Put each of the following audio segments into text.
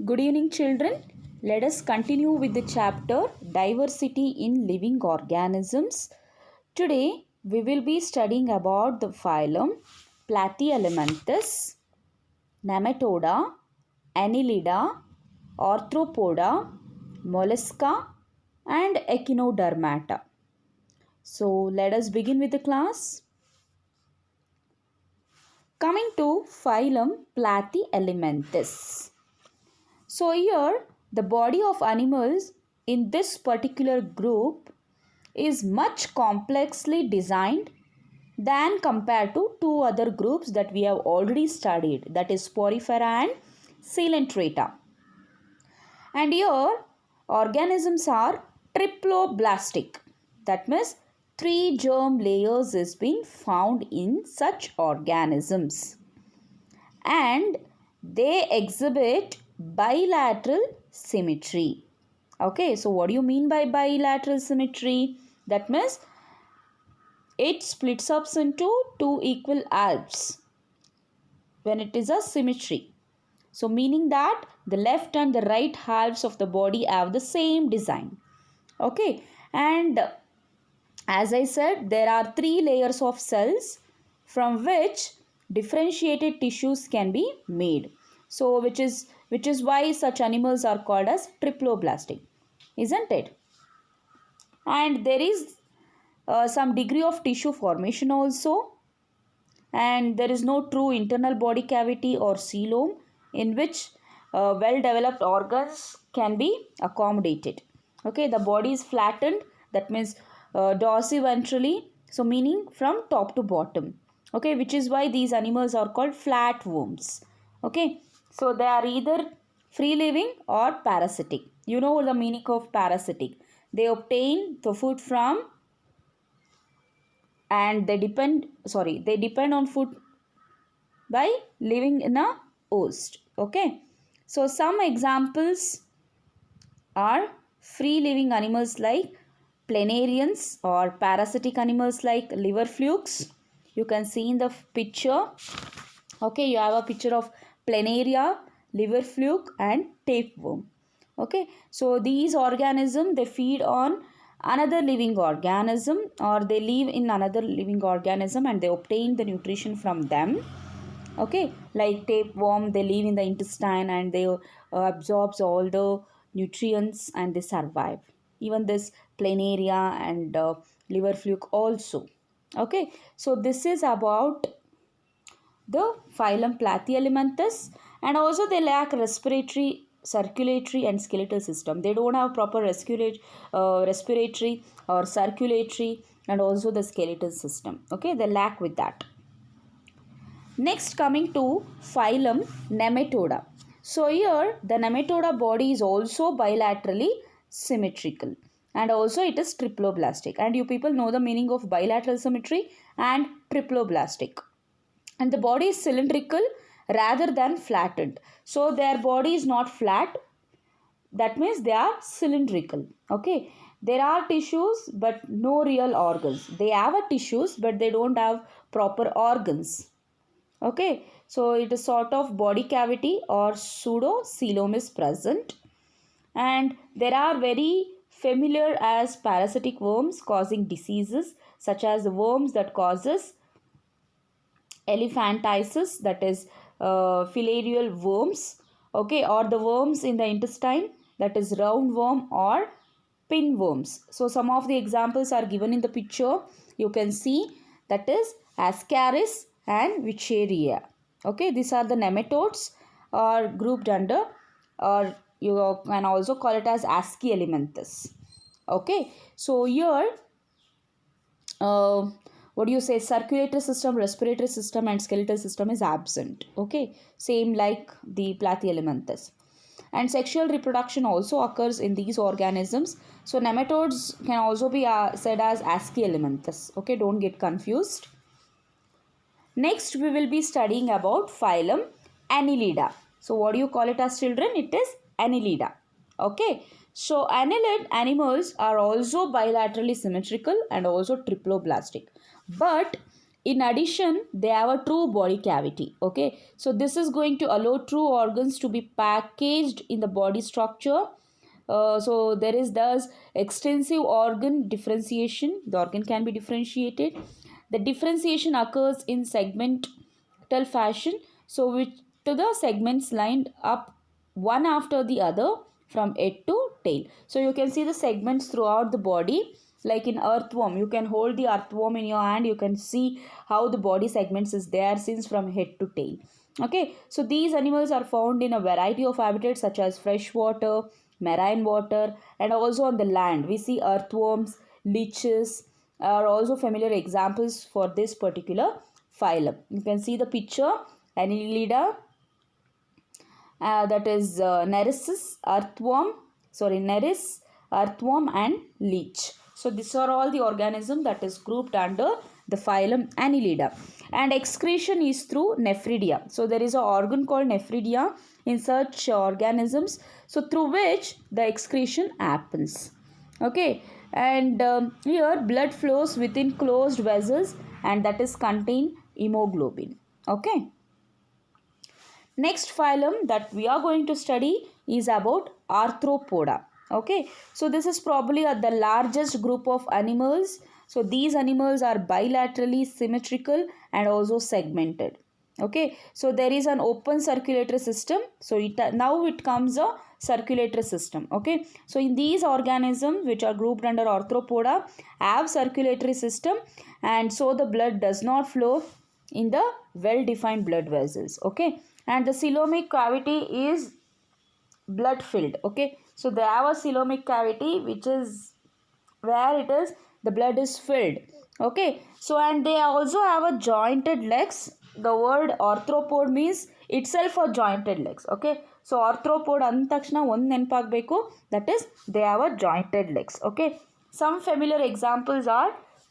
Good evening, children. Let us continue with the chapter Diversity in Living Organisms. Today, we will be studying about the phylum Platyhelminthes, Nematoda, Annelida, Arthropoda, Mollusca, and Echinodermata. So, let us begin with the class. Coming to phylum Platyhelminthes. So here the body of animals in this particular group is much complexly designed than compared to two other groups that we have already studied, that is Porifera and Coelenterata. And here organisms are triploblastic. That means three germ layers is being found in such organisms and they exhibit bilateral symmetry. Okay, so what do you mean by bilateral symmetry? That means it splits up into two equal halves when it is a symmetry. So meaning that the left and the right halves of the body have the same design. Okay, and as I said, there are three layers of cells from which differentiated tissues can be made. So which is why such animals are called as triploblastic, isn't it? And there is some degree of tissue formation also, and there is no true internal body cavity or coelom in which well developed organs can be accommodated. Okay, the body is flattened, that means dorsiventrally, so meaning from top to bottom. Okay, which is why these animals are called flatworms. Okay, so they are either free living or parasitic. You know the meaning of parasitic. They obtain the food from and they depend on food by living in a host. Okay, so some examples are free living animals like planarians or parasitic animals like liver flukes. You can see in the picture. Okay, you have a picture of planaria, liver fluke and tapeworm. Okay, so these organisms they feed on another living organism or they live in another living organism and they obtain the nutrition from them. Okay, like tapeworm, they live in the intestine and they absorbs all the nutrients and they survive. Even this planaria and liver fluke also. Okay, so this is about the phylum Platyhelminthes, and also they lack respiratory, circulatory and skeletal system. They don't have proper respiratory or circulatory and also the skeletal system. Okay, they lack with that. Next, coming to phylum Nematoda. So here the Nematoda body is also bilaterally symmetrical and also it is triploblastic, and you people know the meaning of bilateral symmetry and triploblastic. And the body is cylindrical rather than flattened. So their body is not flat, that means they are cylindrical. Okay, there are tissues but no real organs. They have a tissues but they don't have proper organs. Okay, so it is sort of body cavity or pseudo coelom is present, and there are very familiar as parasitic worms causing diseases such as the worms that causes elephantiasis, that is filarial worms. Okay, or the worms in the intestine, that is roundworm or pinworms. So some of the examples are given in the picture. You can see that is Ascaris and Wucheria. Okay, these are the nematodes are grouped under, or you can also call it as Aschelminthes. Okay, so here what do you say, circulatory system, respiratory system and skeletal system is absent. Okay, same like the Platyhelminthes. And sexual reproduction also occurs in these organisms. So nematodes can also be said as Aschelminthes. Okay, don't get confused. Next we will be studying about phylum Annelida. So what do you call it as children? It is Annelida. Okay, so annelid animals are also bilaterally symmetrical and also triploblastic. But In addition, they have a true body cavity. Okay, so this is going to allow true organs to be packaged in the body structure. So there is thus extensive organ differentiation. The organ can be differentiated. The differentiation occurs in segmental fashion, so which to the segments lined up one after the other from head to tail. So you can see the segments throughout the body. Like in earthworm, you can hold the earthworm in your hand, you can see how the body segments is there since from head to tail. Okay, so these animals are found in a variety of habitats such as freshwater, marine water, and also on the land. We see earthworms, leeches are also familiar examples for this particular phylum. You can see the picture, Annelida, that is Nereis, earthworm, and leech. So these are all the organisms that is grouped under the phylum Annelida. And excretion is through nephridia. So there is an organ called nephridia in such organisms, so through which the excretion happens. Okay, and here blood flows within closed vessels, and that is contain hemoglobin. Okay. Next phylum that we are going to study is about Arthropoda. Okay, so this is probably the largest group of animals. So these animals are bilaterally symmetrical and also segmented. Okay, so there is an open circulatory system. So now it comes a circulatory system. Okay, so in these organisms which are grouped under Arthropoda have circulatory system, and so the blood does not flow in the well defined blood vessels. Okay, and the coelomic cavity is blood filled. Okay, so they have a coelomic cavity which is where it is the blood is filled. Okay, so and they also have a jointed legs. The word arthropod means itself a jointed legs. Okay, so arthropod ಅಂದ ತಕ್ಷಣ ಒಂದು ನೆನಪಾಗಬೇಕು, that is they have a jointed legs. Okay, some familiar examples are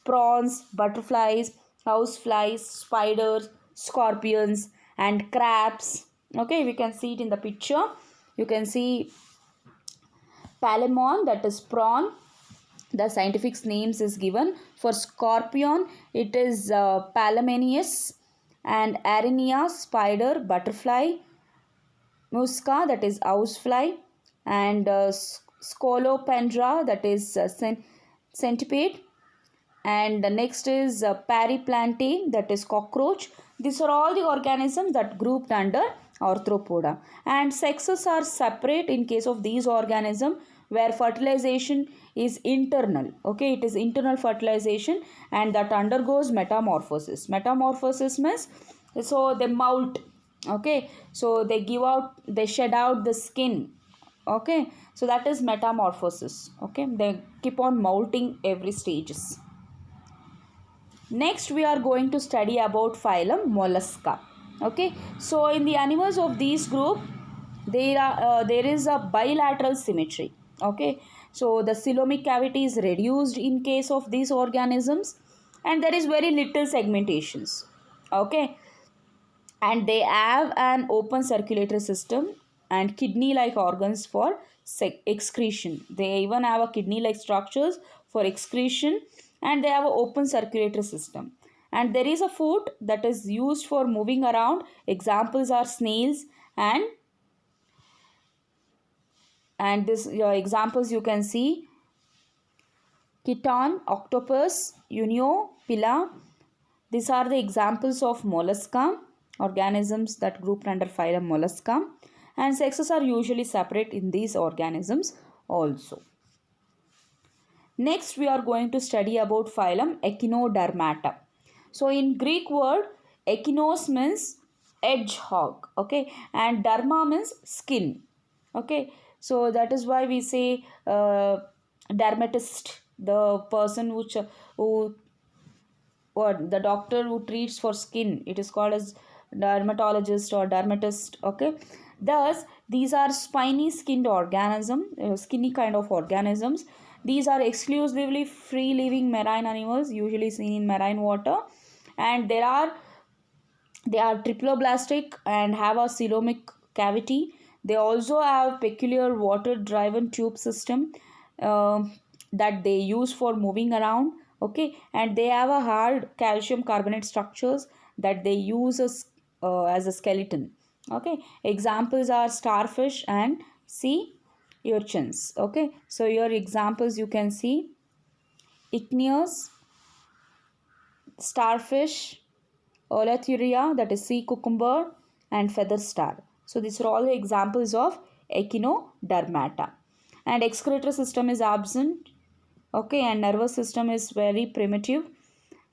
prawns, butterflies, houseflies, spiders, scorpions, and crabs. Okay, we can see it in the picture. You can see palemon, that is prawn. The scientific names is given. For scorpion it is Palemonius, and Araenia, spider, butterfly, musca, that is housefly, and Scolopendra, that is centipede, and the next is Periplantae, that is cockroach. These are all the organisms that grouped under Arthropoda, and sexes are separate in case of these organisms where fertilization is internal. Okay, it is internal fertilization, and that undergoes metamorphosis. Metamorphosis means so they molt. Okay, so they shed out the skin. Okay, so that is metamorphosis. Okay, they keep on molting every stages. Next we are going to study about phylum Mollusca. Okay, so in the animals of this group there is a bilateral symmetry. Okay, so the coelomic cavity is reduced in case of these organisms, and there is very little segmentations. Okay, and they have an open circulatory system and kidney like organs for excretion. They even have a kidney like structures for excretion, and they have an open circulatory system, and there is a foot that is used for moving around. Examples are snails and this examples you can see chiton, octopus, Uniopila. These are the examples of mollusca, organisms that grouped under phylum Mollusca, and sexes are usually separate in these organisms also. Next we are going to study about phylum Echinodermata. So in Greek word echinos means hedgehog. Okay, and derma means skin. Okay, so that is why we say dermatist, the person who what the doctor who treats for skin, it is called as dermatologist or dermatist. Okay, thus these are spiny skinned organism, skinny kind of organisms. These are exclusively free living marine animals, usually seen in marine water, and they are triploblastic and have a coelomic cavity. They also have peculiar water driven tube system that they use for moving around. Okay, and they have a hard calcium carbonate structures that they use as a skeleton. Okay, examples are starfish and sea urchins. Okay, so your examples you can see ichneus, starfish, Olathuria, that is sea cucumber, and feather star. So these are all the examples of echinodermata. And excretory system is absent. Okay, and nervous system is very primitive.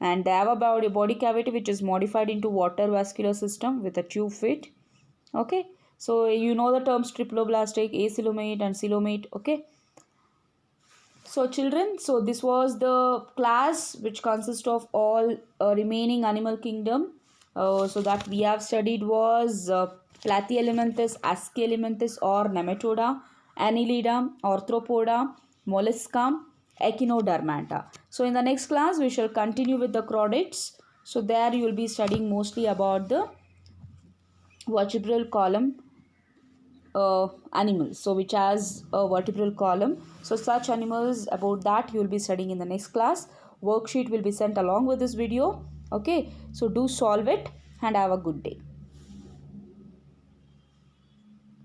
And they have a body cavity which is modified into water vascular system with a tube fit. Okay, so you know the terms triploblastic, acoelomate, and coelomate. Okay, so children, so this was the class which consists of all remaining animal kingdom. So that we have studied was Platyhelminthes, Aschelminthes or Nematoda, Annelida, Arthropoda, Mollusca, Echinodermata. So in the next class we shall continue with the chordates. So there you will be studying mostly about the vertebral column animals, so which has a vertebral column. So such animals, about that you will be studying in the next class. Worksheet will be sent along with this video. Okay, so do solve it and have a good day.